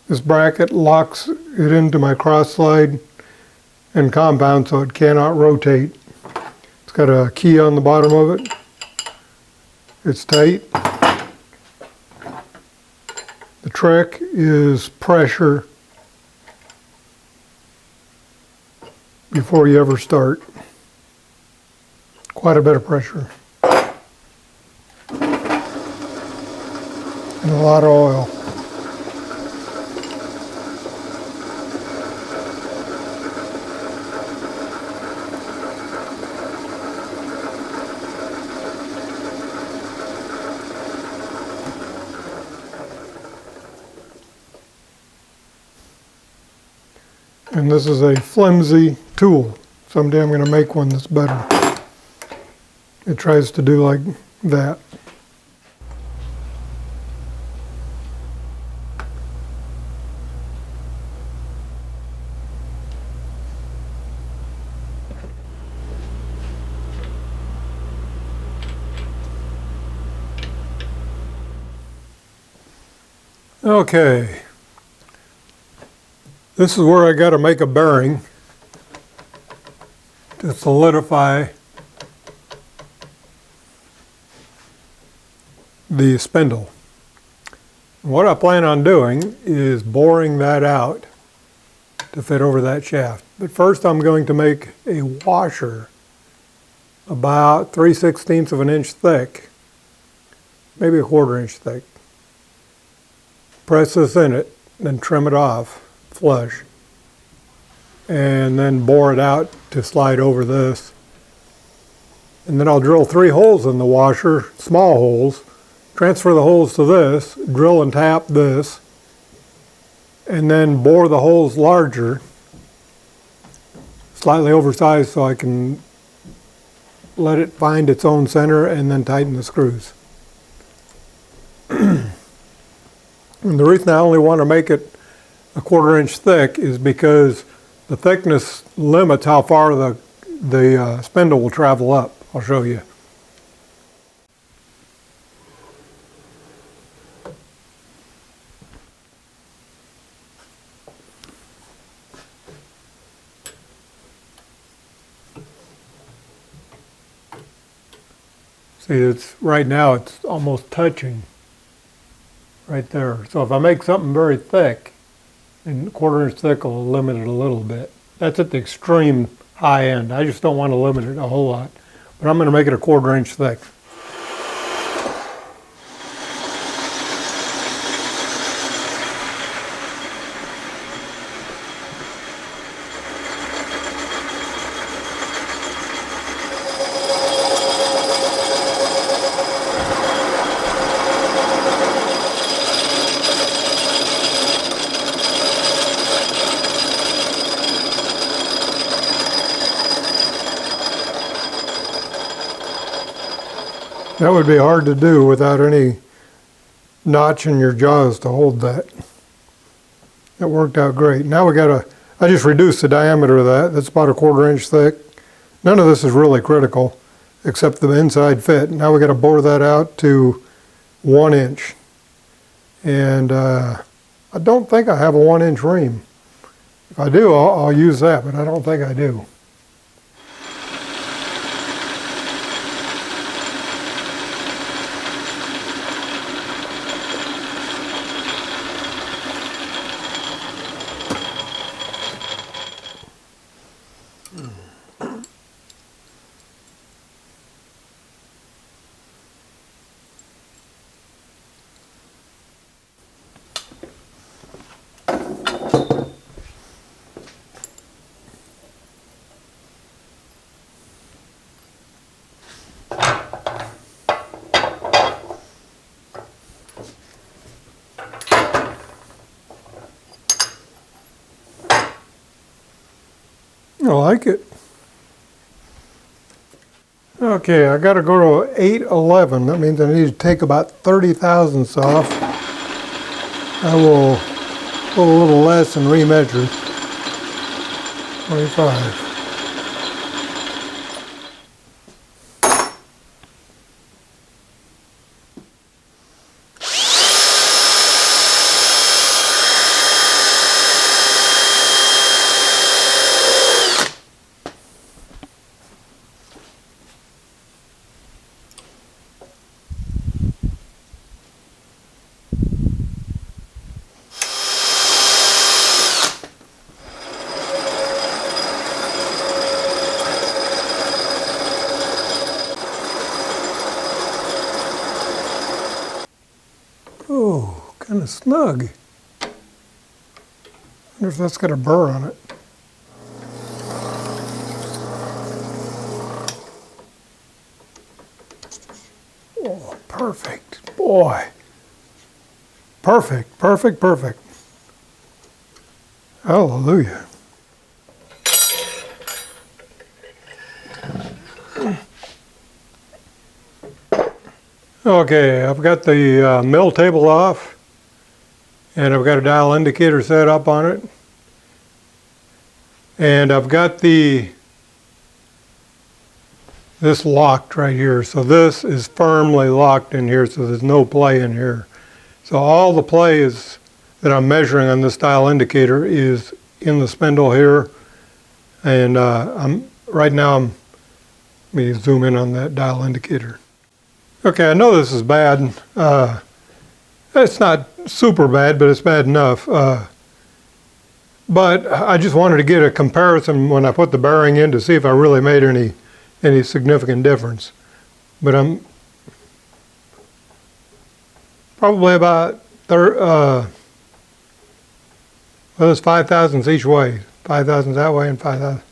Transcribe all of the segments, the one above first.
This bracket locks it into my cross slide and compound so it cannot rotate. It's got a key on the bottom of it. It's tight. The trick is pressure before you ever start. Quite a bit of pressure. And a lot of oil. And this is a flimsy tool. Someday I'm going to make one that's better. It tries to do like that. Okay. This is where I got to make a bearing to solidify the spindle. What I plan on doing is boring that out to fit over that shaft. But first I'm going to make a washer about 3/16 of an inch thick, maybe a 1/4 inch thick. Press this in it, then trim it off flush, and then bore it out to slide over this. And then I'll drill 3 holes in the washer, small holes, transfer the holes to this, drill and tap this, and then bore the holes larger, slightly oversized so I can let it find its own center and then tighten the screws. And the reason I only want to make it a 1/4 inch thick is because the thickness limits how far the spindle will travel up. I'll show you. See, it's right now it's almost touching right there. So if I make something very thick, and 1/4 inch thick will limit it a little bit. That's at the extreme high end. I just don't want to limit it a whole lot. But I'm going to make it a 1/4 inch thick. That would be hard to do without any notch in your jaws to hold that. That worked out great. Now I just reduced the diameter of that. That's about a 1/4 inch thick. None of this is really critical except the inside fit. Now we got to bore that out to 1 inch. And I don't think I have a 1 inch ream. If I do, I'll use that, but I don't think I do. I like it. Okay, I got to go to 811. That means I need to take about 30 thousandths off. I will go a little less and remeasure. 25. kind of snug. I wonder if that's got a burr on it. Oh, perfect. Boy. Perfect, perfect, perfect. Hallelujah. Okay, I've got the mill table off, and I've got a dial indicator set up on it. And I've got this locked right here. So this is firmly locked in here, so there's no play in here. So all the play that I'm measuring on this dial indicator is in the spindle here. And right now, let me zoom in on that dial indicator. Okay, I know this is bad. It's not super bad, but it's bad enough. But I just wanted to get a comparison when I put the bearing in to see if I really made any significant difference. But I'm probably about well, it's 5 thousandths each way. 5 thousandths that way and 5 thousandths.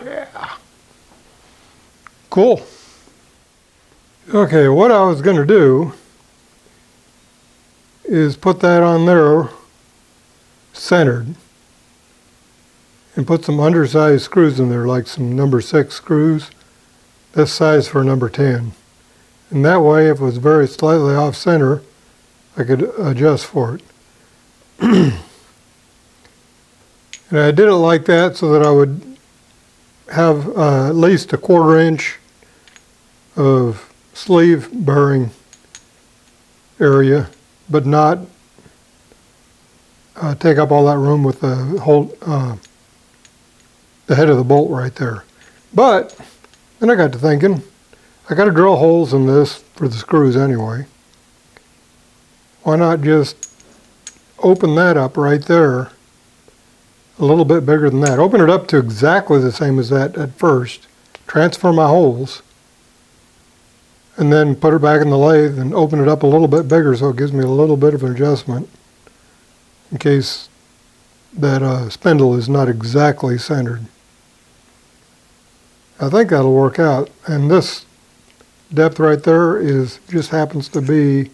Yeah. Cool. Okay, what I was going to do is put that on there centered and put some undersized screws in there, like some number 6 screws, this size for number 10. And that way, if it was very slightly off center, I could adjust for it. And I did it like that so that I would have at least a 1/4 inch of sleeve bearing area, but not take up all that room with the head of the bolt right there. But then I got to thinking, I got to drill holes in this for the screws anyway. Why not just open that up right there a little bit bigger than that. Open it up to exactly the same as that at first. Transfer my holes. And then put it back in the lathe and open it up a little bit bigger so it gives me a little bit of an adjustment in case that spindle is not exactly centered. I think that'll work out. And this depth right there just happens to be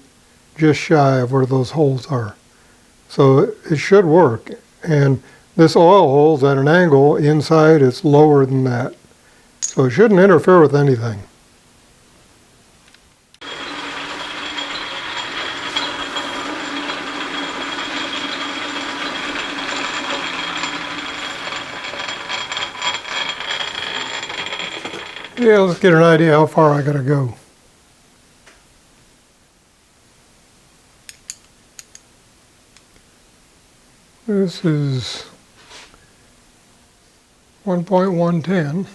just shy of where those holes are. So it should work. And this oil hole's at an angle inside, it's lower than that. So it shouldn't interfere with anything. Yeah, let's get an idea how far I gotta go. This is 1.110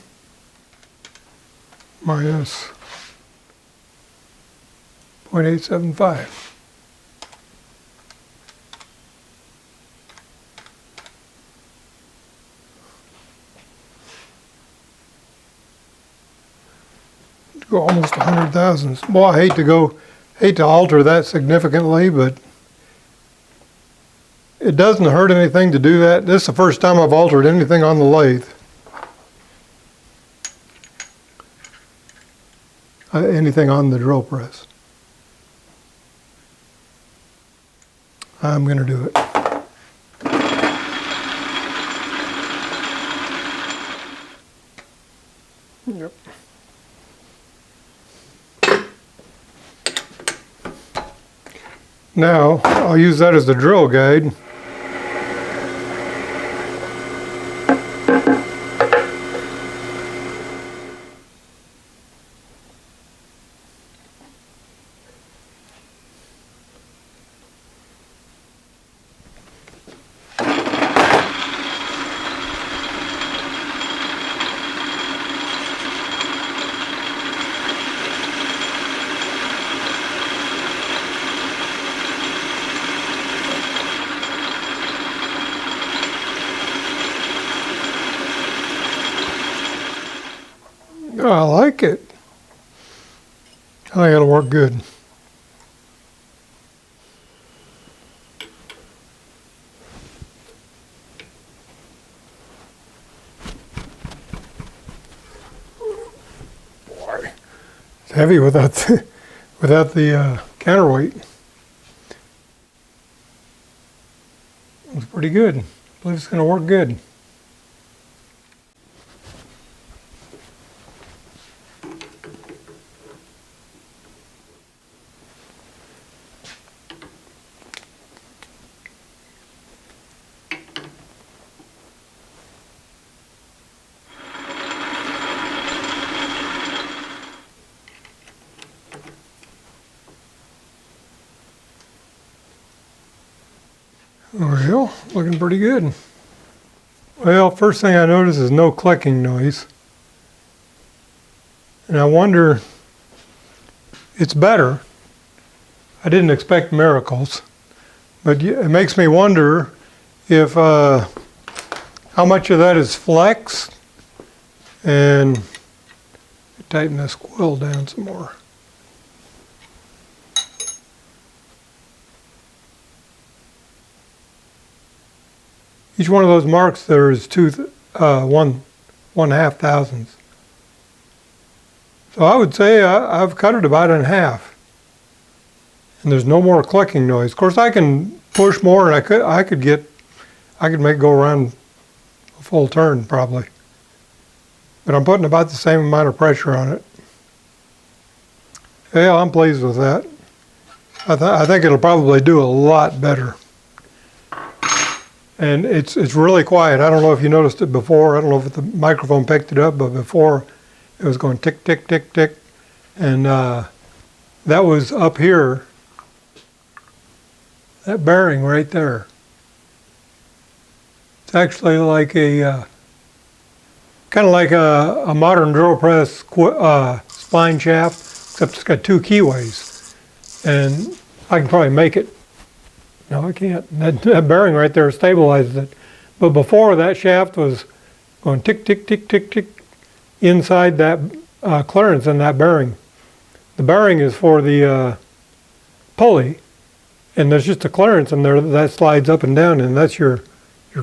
minus 0.875. Go almost 100 thousandths. Boy, I hate to alter that significantly, but it doesn't hurt anything to do that. This is the first time I've altered anything on the lathe. Anything on the drill press. I'm going to do it. Yep. Now, I'll use that as the drill guide. like it. I think it'll work good. Boy, it's heavy without the counterweight. It's pretty good. I believe it's going to work good. Well, looking pretty good. Well, first thing I notice is no clicking noise. And I wonder, it's better. I didn't expect miracles, but it makes me wonder if how much of that is flex. And tighten this quill down some more. Each one of those marks there is one half thousandths. So I would say I've cut it about in half. And there's no more clicking noise. Of course, I can push more, and I could make it go around a full turn probably. But I'm putting about the same amount of pressure on it. Yeah, I'm pleased with that. I think it'll probably do a lot better. And it's really quiet. I don't know if you noticed it before. I don't know if the microphone picked it up, but before it was going tick, tick, tick, tick. And that was up here, that bearing right there. It's actually like kind of like a modern drill press spline shaft, except it's got two keyways. And I can probably make it. No, I can't. That bearing right there stabilizes it. But before, that shaft was going tick, tick, tick, tick, tick inside that clearance in that bearing. The bearing is for the pulley, and there's just a clearance in there that slides up and down, and that's your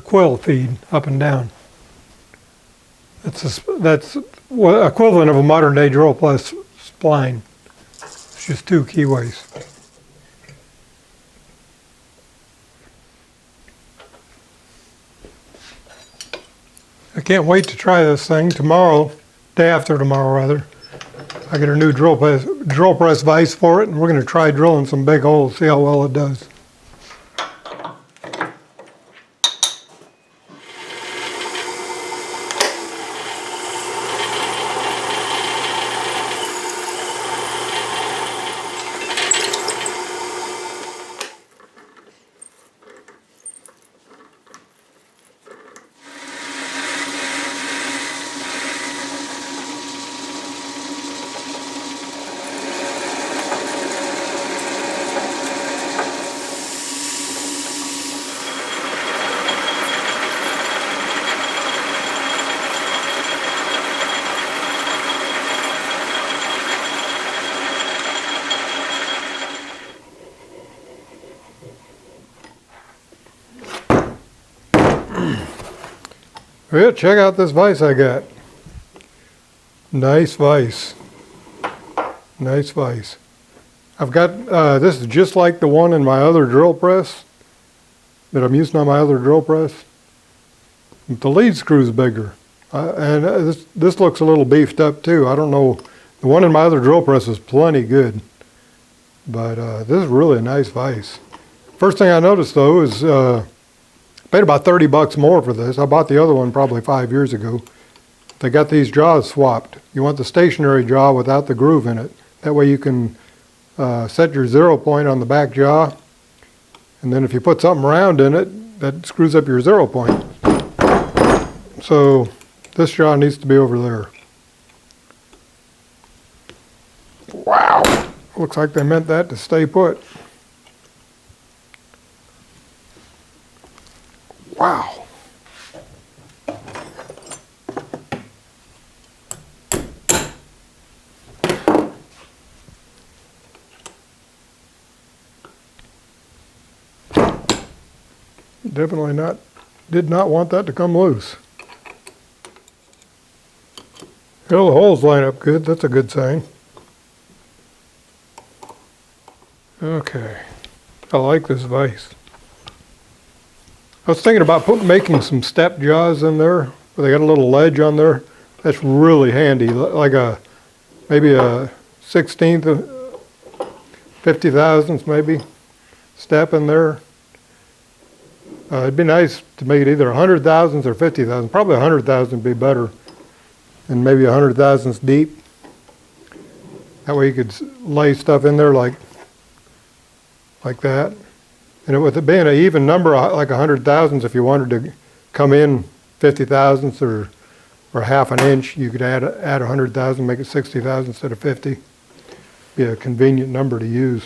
quill feed up and down. That's equivalent of a modern day drill press spline. It's just two keyways. I can't wait to try this thing tomorrow, day after tomorrow rather. I get a new drill press vise for it, and we're going to try drilling some big holes, see how well it does. Well, check out this vise I got. Nice vise. Nice vise. I've got, this is just like the one in my other drill press that I'm using on my other drill press. The lead screw's bigger. And this looks a little beefed up too. I don't know, the one in my other drill press is plenty good. But this is really a nice vise. First thing I noticed though is, paid about 30 bucks more for this. I bought the other one probably 5 years ago. They got these jaws swapped. You want the stationary jaw without the groove in it. That way you can set your 0 point on the back jaw. And then if you put something round in it, that screws up your 0 point. So this jaw needs to be over there. Wow. Looks like they meant that to stay put. Wow. definitely not, did not want that to come loose. Well, the holes line up good. That's a good sign. Okay. I like this vise. I was thinking about making some step jaws in there, where they got a little ledge on there. That's really handy, like maybe a 16th, 50 thousandths maybe, step in there. It'd be nice to make it either 100 thousandths or 50 thousandths. Probably 100 thousandths would be better, and maybe 100 thousandths deep. That way you could lay stuff in there like that. And with it being an even number, like 100 thousandths, if you wanted to come in 50 thousandths or half an inch, you could add 100 thousand, make it 60 thousand instead of 50. Be a convenient number to use.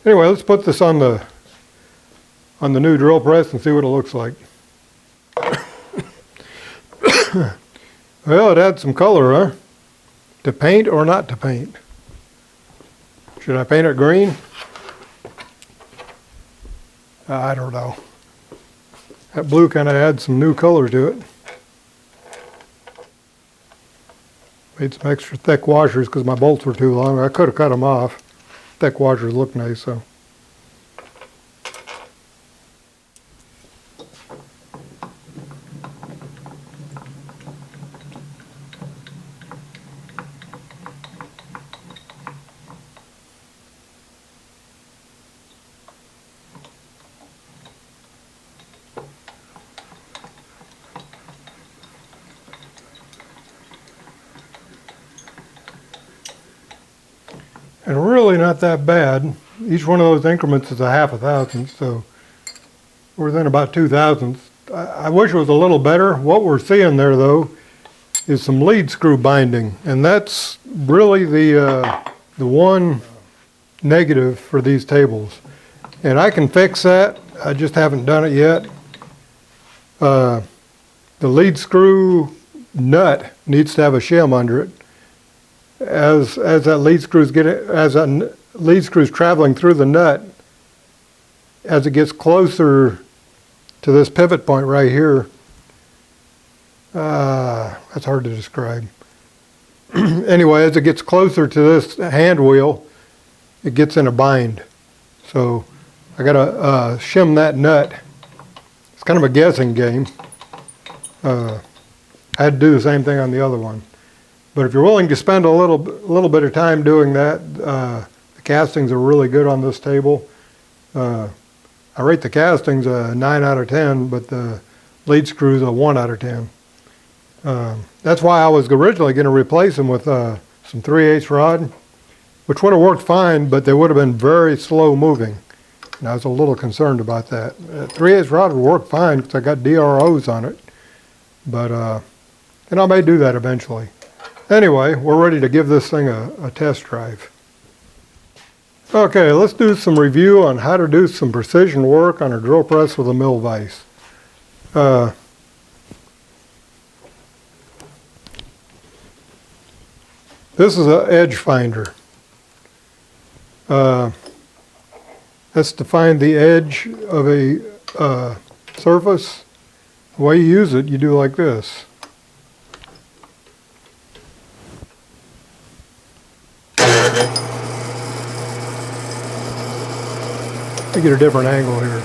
Anyway, let's put this on the new drill press and see what it looks like. Well, it adds some color, huh? To paint or not to paint? Should I paint it green? I don't know. That blue kind of adds some new color to it. Made some extra thick washers because my bolts were too long. I could have cut them off. Thick washers look nice, so. And really not that bad. Each one of those increments is a half a thousandth, so we're within about 2 thousandths. I wish it was a little better. What we're seeing there, though, is some lead screw binding, and that's really the one negative for these tables. And I can fix that. I just haven't done it yet. The lead screw nut needs to have a shim under it. As that lead screw's traveling through the nut, as it gets closer to this pivot point right here, that's hard to describe. Anyway, as it gets closer to this hand wheel, it gets in a bind. So I gotta shim that nut. It's kind of a guessing game. I had to do the same thing on the other one. But if you're willing to spend a little bit of time doing that, the castings are really good on this table. I rate the castings a 9 out of 10, but the lead screws a 1 out of 10. That's why I was originally going to replace them with some 3/8 rod, which would have worked fine, but they would have been very slow moving. And I was a little concerned about that. 3/8 rod would work fine because I got DROs on it, but and I may do that eventually. Anyway, we're ready to give this thing a test drive. Okay, let's do some review on how to do some precision work on a drill press with a mill vise. This is an edge finder. That's to find the edge of a surface. The way you use it, you do like this. I get a different angle here.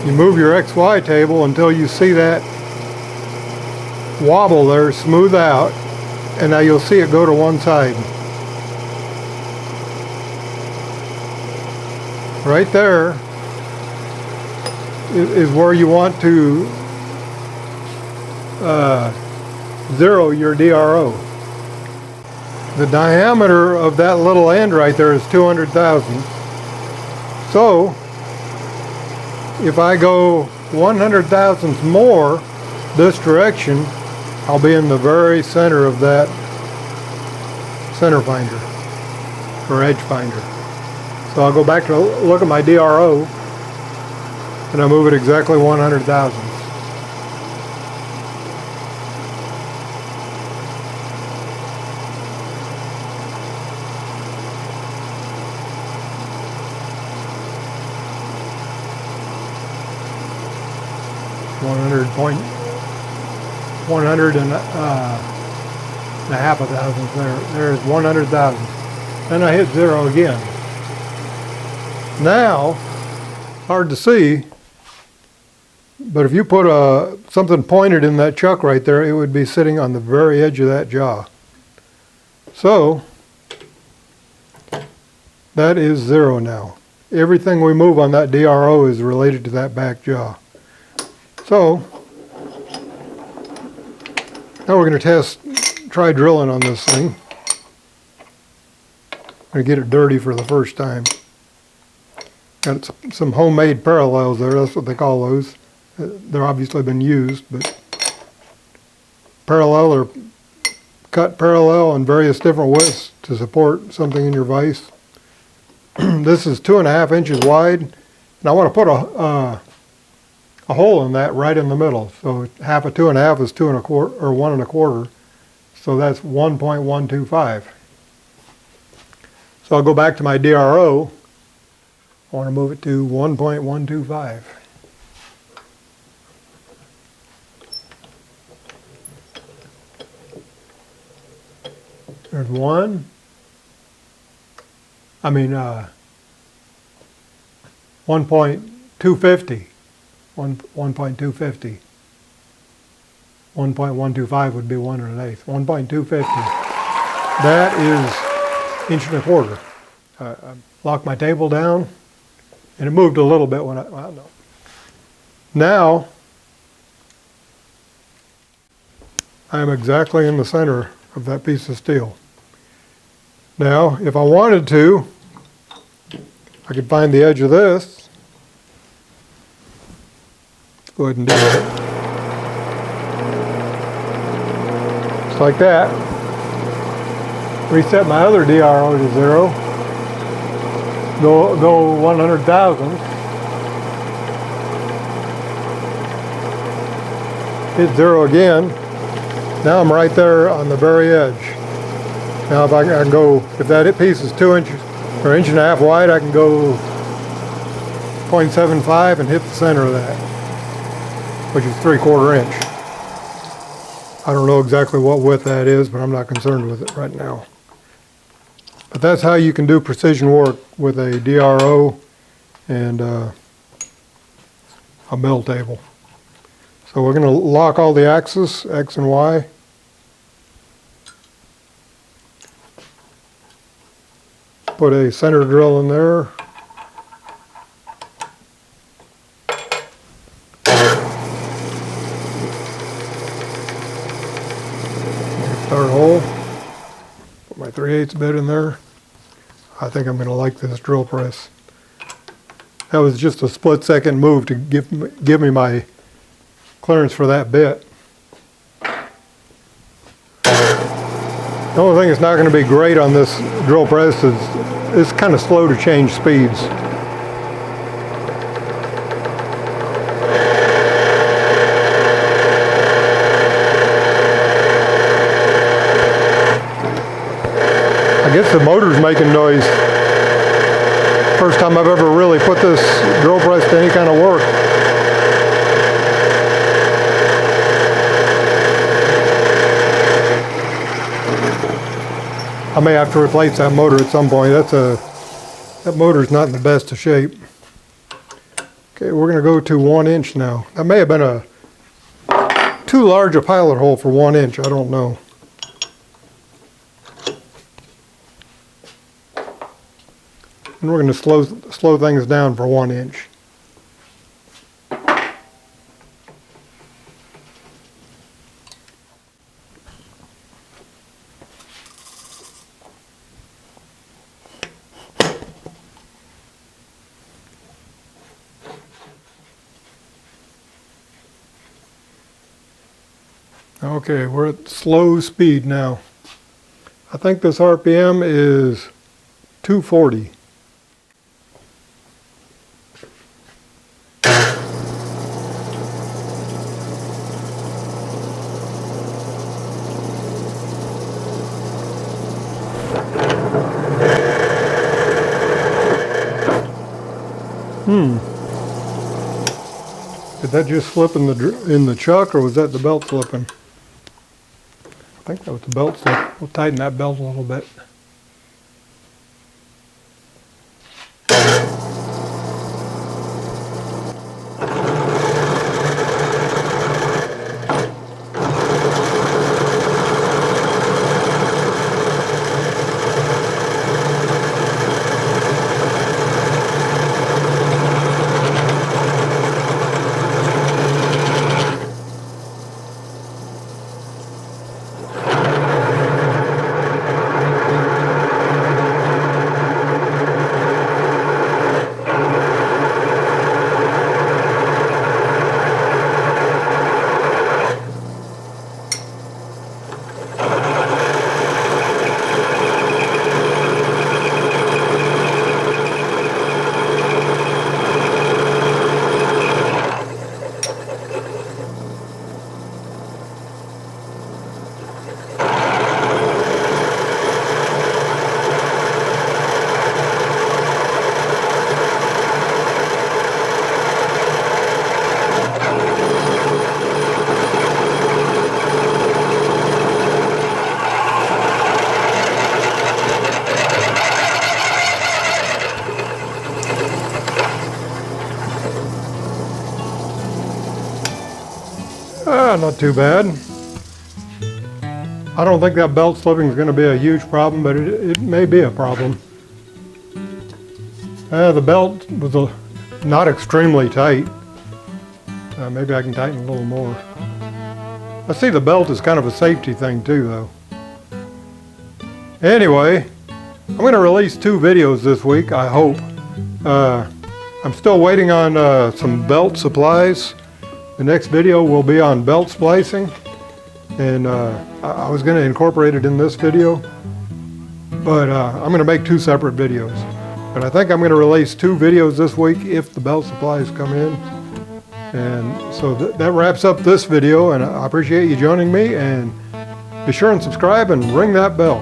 You move your XY table until you see that wobble there smooth out, and now you'll see it go to one side. Right there is where you want to zero your DRO. The diameter of that little end right there is 200 thousandths. So if I go 100 thousandths more this direction, I'll be in the very center of that center finder or edge finder. So I'll go back to look at my DRO and I move it exactly 100 thousandths. 100 and a half a thousandths there. There's 100,000. Then I hit 0 again. Now, hard to see, but if you put something pointed in that chuck right there, it would be sitting on the very edge of that jaw. So, that is 0 now. Everything we move on that DRO is related to that back jaw. So, now we're going to try drilling on this thing. I'm going to get it dirty for the first time. Got some homemade parallels there, that's what they call those. They're obviously been used, but parallel or cut parallel in various different widths to support something in your vise. This is 2.5 inches wide, and I want to put a hole in that right in the middle. So half of 2.5 is 2 1/4 or 1 1/4. So that's 1.125. So I'll go back to my DRO. I want to move it to 1.125. There's 1.250. 1.250. 1.125 would be 1 1/8. 1.250. That is 1 1/4. I locked my table down, and it moved a little bit when well, no. Now, I am exactly in the center of that piece of steel. Now, if I wanted to, I could find the edge of this. Let's go ahead and do that. Just like that. Reset my other DRO to 0. Go 100,000. Hit 0 again. Now I'm right there on the very edge. Now if I can go, if that piece is 2 inches or 1.5 inches wide, I can go 0.75 and hit the center of that, which is 3/4 inch. I don't know exactly what width that is, but I'm not concerned with it right now. But that's how you can do precision work with a DRO and a bell table. So we're going to lock all the axes, X and Y. Put a center drill in there. Start a hole. Put my 3/8 bit in there. I think I'm going to like this drill press. That was just a split-second move to give me my clearance for that bit. The only thing that's not going to be great on this drill press is it's kind of slow to change speeds. I guess the motor's making noise. First time I've ever really put this drill press to any kind of work. I may have to replace that motor at some point. That motor's not in the best of shape. Okay, we're going to go to 1 inch now. That may have been too large a pilot hole for 1 inch. I don't know. And we're going to slow things down for 1 inch. Okay, we're at slow speed now. I think this RPM is 240. Did that just slip in the chuck, or was that the belt slipping? I think that was the belt slip. We'll tighten that belt a little bit. Not too bad. I don't think that belt slipping is going to be a huge problem, but it may be a problem. The belt was not extremely tight. Maybe I can tighten a little more. I see the belt is kind of a safety thing too, though. Anyway, I'm going to release 2 videos this week, I hope. I'm still waiting on some belt supplies. The next video will be on belt splicing, and I was going to incorporate it in this video, but I'm going to make 2 separate videos. But I think I'm going to release 2 videos this week if the belt supplies come in. And so that wraps up this video, and I appreciate you joining me, and be sure and subscribe and ring that bell.